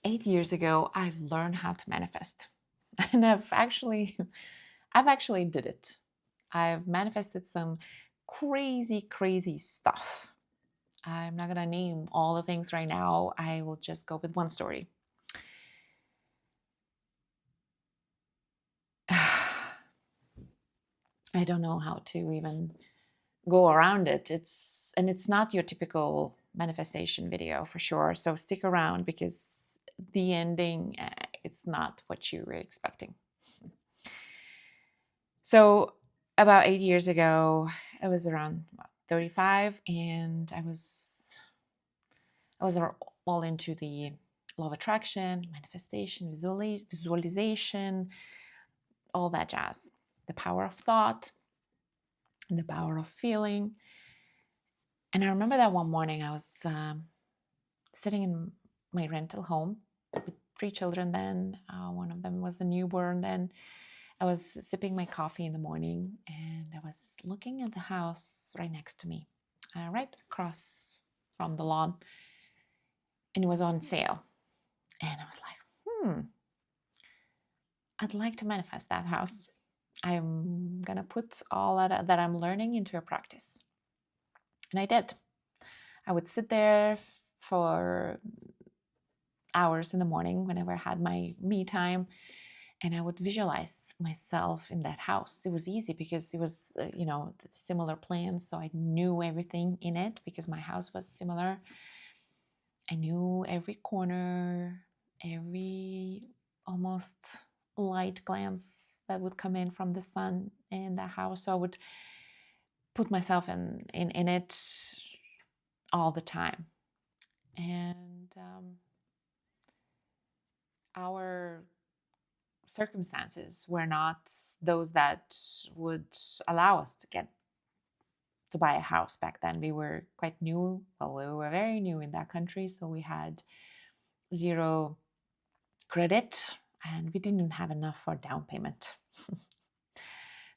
8 years ago, I've learned how to manifest. And I've actually did it. I've manifested some crazy, crazy stuff. I'm not gonna name all the things right now. I will just go with one story. I don't know how to even go around it. It's not your typical manifestation video for sure. So stick around because the ending, it's not what you were expecting. So about 8 years ago, I was around 35, and I was all into the law of attraction, manifestation, visualization, all that jazz. The power of thought and the power of feeling. And I remember that one morning I was sitting in my rental home with 3 children then. One of them was a newborn then. I was sipping my coffee in the morning, and I was looking at the house right next to me, right across from the lawn, and it was on sale. And I was like, I'd like to manifest that house. I'm going to put all that I'm learning into a practice. And I did. I would sit there for hours in the morning whenever I had my me time, and I would visualize myself in that house. It was easy because it was, similar plans, so I knew everything in it because my house was similar. I knew every corner, every almost light glance that would come in from the sun in the house. So I would put myself in it all the time. And our circumstances were not those that would allow us to buy a house back then. We were quite new. Well, we were very new in that country, so we had zero credit, and we didn't have enough for down payment.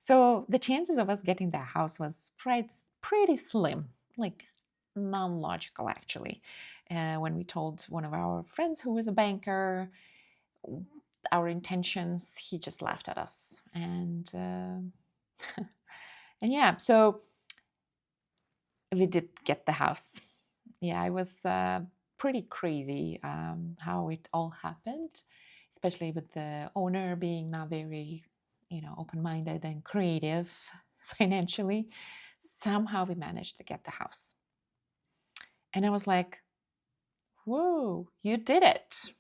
So the chances of us getting that house was pretty slim, like non-logical actually. When we told one of our friends who was a banker our intentions, he just laughed at us. And and yeah, so we did get the house. Yeah, it was pretty crazy how it all happened, especially with the owner being not very, open-minded and creative financially. Somehow we managed to get the house. And I was like, whoa, you did it.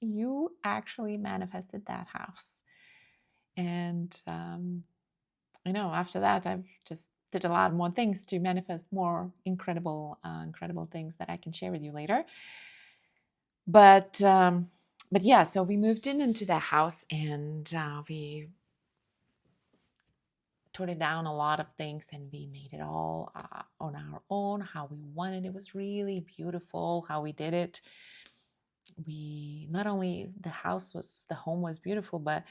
You actually manifested that house. And after that, I've just did a lot more things to manifest more incredible things that I can share with you later. But yeah, so we moved into the house, and we tore it down a lot of things, and we made it all on our own, how we wanted. It was really beautiful how we did it. We not only the home was beautiful, but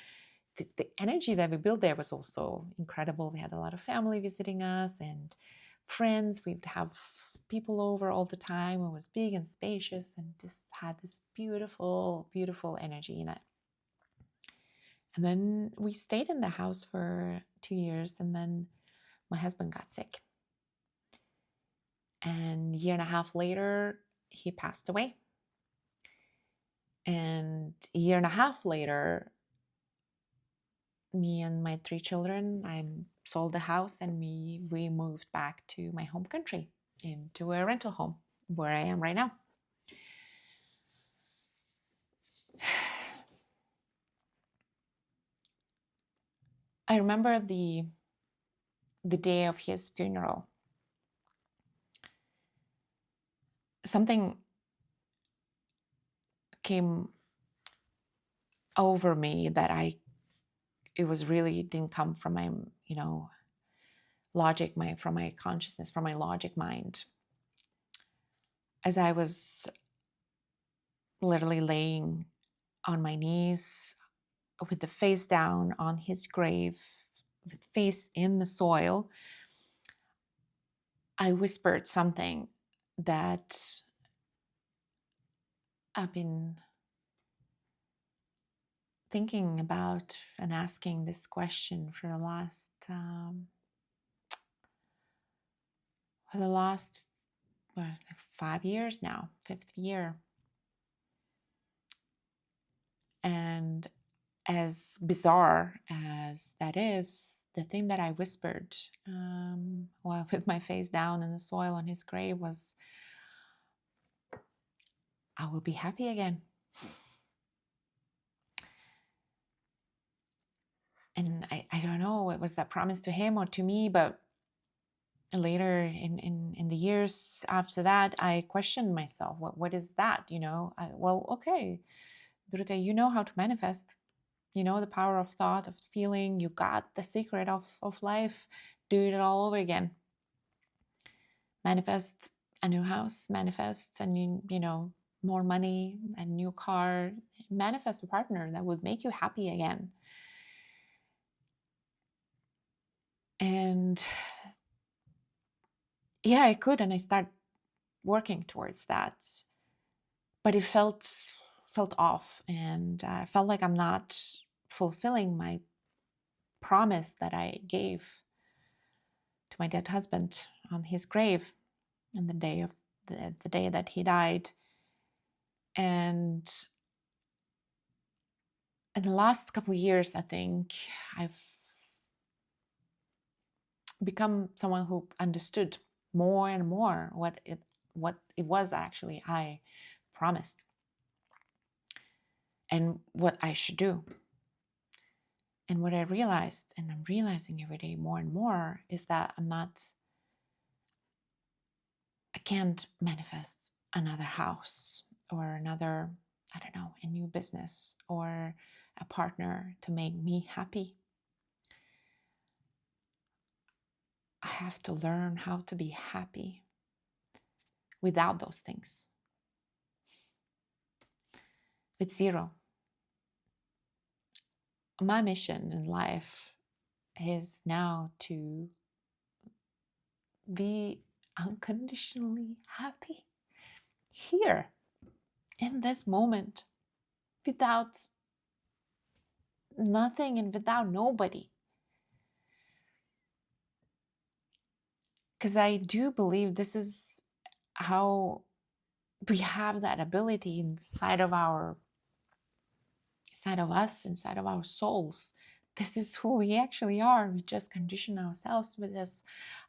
the energy that we built there was also incredible. We had a lot of family visiting us and friends. We'd have people over all the time. It was big and spacious and just had this beautiful, beautiful energy in it. And then we stayed in the house for 2 years, and then my husband got sick. And a year and a half later, he passed away. And a year and a half later, me and my 3 children, I sold the house, and we moved back to my home country into a rental home where I am right now. I remember the day of his funeral. Something came over me that it didn't come from my, logic, from my consciousness, from my logic mind. As I was literally laying on my knees with the face down on his grave, with face in the soil, I whispered something that I've been thinking about and asking this question for the last 5 years now, fifth year. And as bizarre as that is, the thing that I whispered while with my face down in the soil on his grave was, I will be happy again. And I don't know, it was that promise to him or to me, but later in the years after that, I questioned myself. What is that? Well, okay, Birute, you know how to manifest. You know the power of thought, of feeling. You got the secret of life. Do it all over again. Manifest a new house, manifest a new, more money, a new car, manifest a partner that would make you happy again. And yeah, I could, and I started working towards that. But it felt off, and I felt like I'm not fulfilling my promise that I gave to my dead husband on his grave on the day of the day that he died. And in the last couple of years, I think I've become someone who understood more and more what it was actually I promised and what I should do. And what I realized, and I'm realizing every day more and more, is that I can't manifest another house or another, I don't know, a new business or a partner to make me happy. I have to learn how to be happy without those things, with zero. My mission in life is now to be unconditionally happy here in this moment, without nothing and without nobody. Because I do believe this is how we have that ability inside of us, inside of our souls. This is who we actually are. We just condition ourselves with this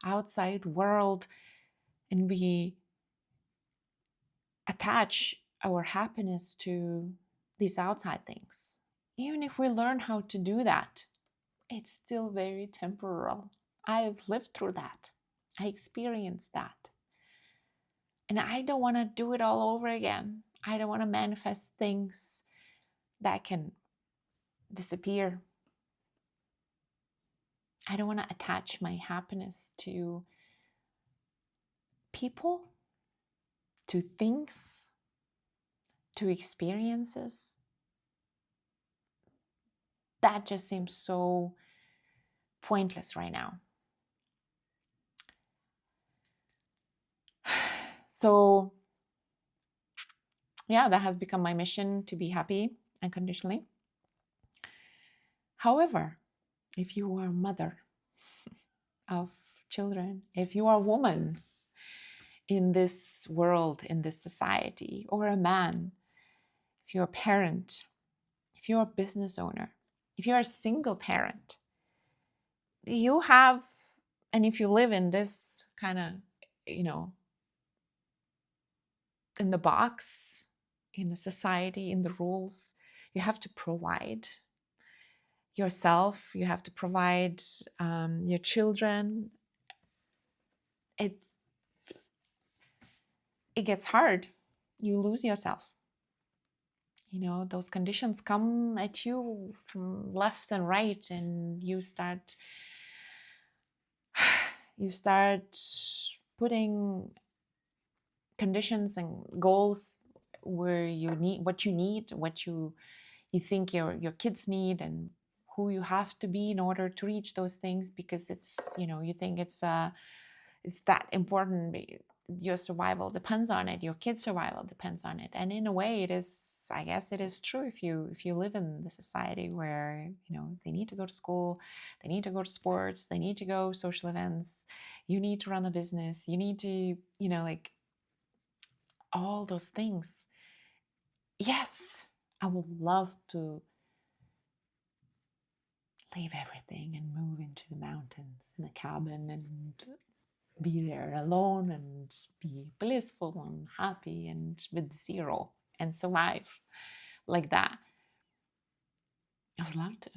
outside world, and we attach our happiness to these outside things. Even if we learn how to do that, it's still very temporal. I've lived through that. I experienced that. And I don't want to do it all over again. I don't want to manifest things that can disappear. I don't want to attach my happiness to people, to things, to experiences. That just seems so pointless right now. So, yeah, that has become my mission, to be happy unconditionally. However, if you are a mother of children, if you are a woman in this world, in this society, or a man, if you're a parent, if you're a business owner, if you're a single parent, you have, and if you live in this kind of, in the box, in the society, in the rules, you have to provide yourself, you have to provide your children. It gets hard. You lose yourself. Those conditions come at you from left and right, and you start putting conditions and goals where you need what you think your kids need, and who you have to be in order to reach those things, because it's you think it's that important. your survival depends on it, your kids' survival depends on it. And in a way, it is, I guess it is true if you live in the society where, they need to go to school, they need to go to sports, they need to go social events, you need to run a business, you need to, like all those things. Yes, I would love to leave everything and move into the mountains in a cabin and be there alone and be blissful and happy and with zero and survive like that. I would love to.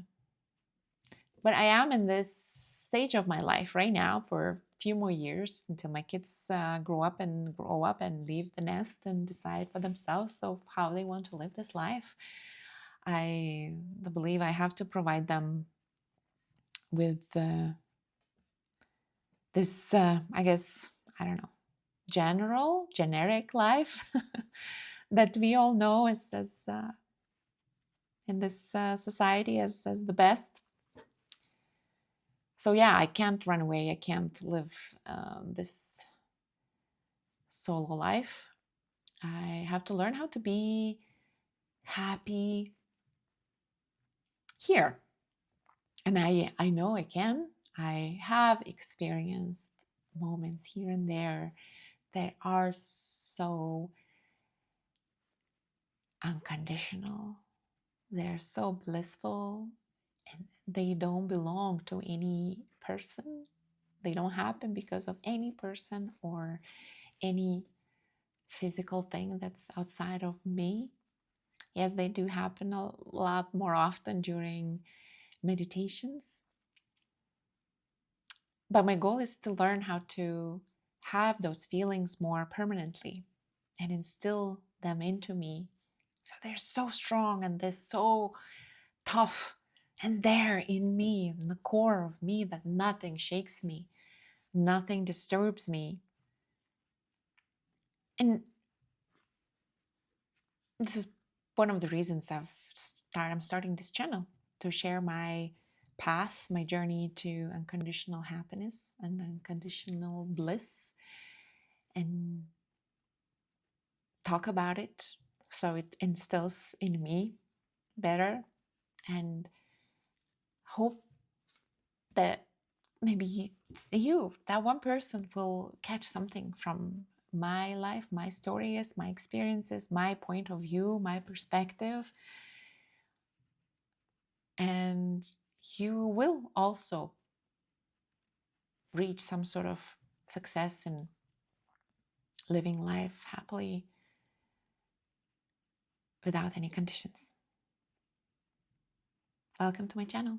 But I am in this stage of my life right now for a few more years until my kids grow up and leave the nest and decide for themselves of how they want to live this life. I believe I have to provide them with this, I guess, I don't know, generic life that we all know as in this society as the best. So yeah, I can't run away. I can't live this solo life. I have to learn how to be happy here. And I know I can. I have experienced moments here and there that are so unconditional. They're so blissful, and they don't belong to any person. They don't happen because of any person or any physical thing that's outside of me. Yes, they do happen a lot more often during meditations. But my goal is to learn how to have those feelings more permanently and instill them into me. So they're so strong and they're so tough and there in me, in the core of me, that nothing shakes me, nothing disturbs me. And this is one of the reasons I'm starting this channel, to share my path, my journey to unconditional happiness and unconditional bliss, and talk about it so it instills in me better, and hope that maybe you, that one person, will catch something from my life, my stories, my experiences, my point of view, my perspective. And you will also reach some sort of success in living life happily without any conditions. Welcome to my channel.